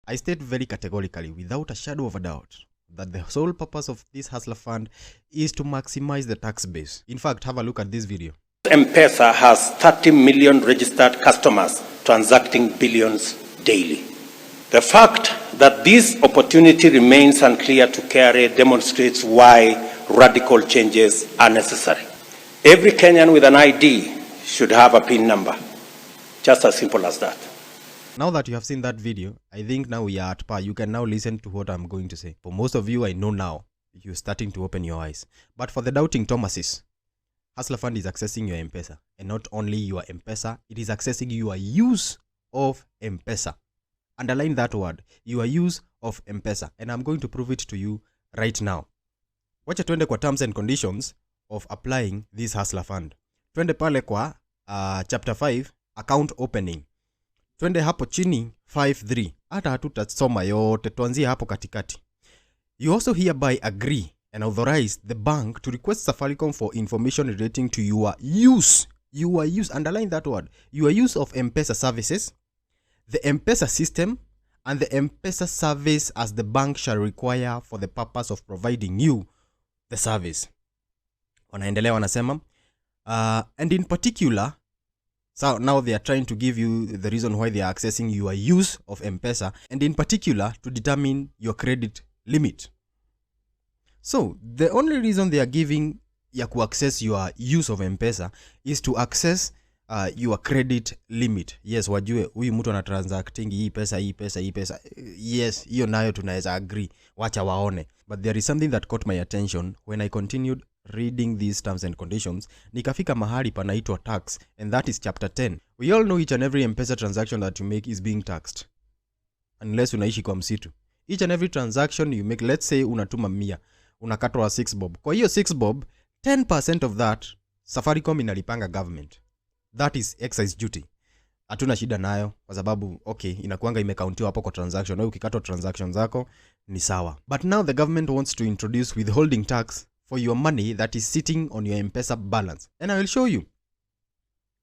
I state very categorically, without a shadow of a doubt, that the sole purpose of this Hustler Fund is to maximize the tax base. In fact, have a look at this video. M-Pesa has 30 million registered customers transacting billions daily. The fact that this opportunity remains unclear to KRA demonstrates why radical changes are necessary. Every Kenyan with an ID should have a PIN number. Just as simple as that. Now that you have seen that video, I think now we are at par. You can now listen to what I'm going to say. For most of you, I know now, you're starting to open your eyes. But for the doubting Thomases, Hustler Fund is accessing your M-Pesa. And not only your M-Pesa, it is accessing your use of M-Pesa. Underline that word, your use of M-Pesa. And I'm going to prove it to you right now. Wacha twende kwa terms and conditions of applying this Hustler Fund. Twende pale kwa chapter 5, account opening. Twende hapo chini 5.3. Hata hatutasoma yote, tuanzie hapo katikati. You also hereby agree and authorize the bank to request Safaricom for information relating to your use, underline that word, your use of M-Pesa services, the M-Pesa system, and the M-Pesa service as the bank shall require for the purpose of providing you the service. Wanaendelea wanasema, and in particular, so now they are trying to give you the reason why they are accessing your use of M-Pesa, and in particular to determine your credit limit. So the only reason they are giving ya ku access your use of M-Pesa is to access your credit limit. Yes, wajue huyu mtu ana transacting hii pesa. Yes, hiyo nayo tunaweza agree. Wacha waone. But there is something that caught my attention when I continued reading these terms and conditions. Nikafika mahali panaitwa tax, and that is chapter 10. We all know each and every M-Pesa transaction that you make is being taxed. Unless unaishi kwa msitu. Each and every transaction you make, let's say unatuma 100, unakatwa 6 bob. Kwa hiyo 6 bob, 10% of that Safaricom inalipanga government. That is excise duty. Hatuna shida nayo kwa sababu okay, inakuanga imekauntiwa hapo kwa transaction. Wewe ukikatwa transaction zako ni sawa. But now the government wants to introduce withholding tax for your money that is sitting on your M-Pesa balance. And I will show you.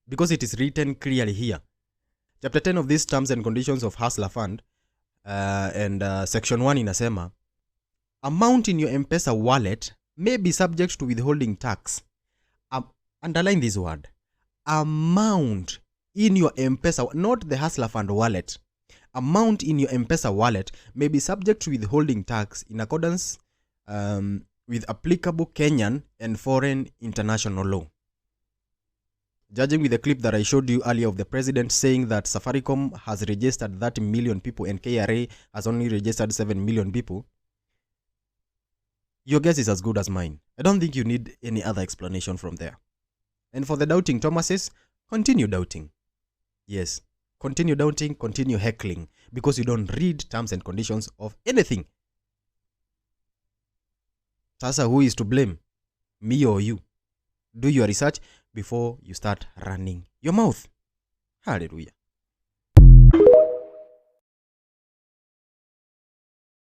Because it is written clearly here. Chapter 10 of these terms and conditions of Hustler Fund and section 1 inasema, amount in your M-Pesa wallet may be subject to withholding tax. Underline this word. Amount in your M-Pesa, not the Hustler Fund wallet. Amount in your M-Pesa wallet may be subject to withholding tax in accordance with applicable Kenyan and foreign international law. Judging with the clip that I showed you earlier of the president saying that Safaricom has registered 30 million people and KRA has only registered 7 million people, your guess is as good as mine. I don't think you need any other explanation from there. And for the doubting Thomases, continue doubting. Yes, continue doubting, continue heckling, because you don't read terms and conditions of anything. Sasa, who is to blame? Me or you? Do your research before you start running your mouth. Hallelujah.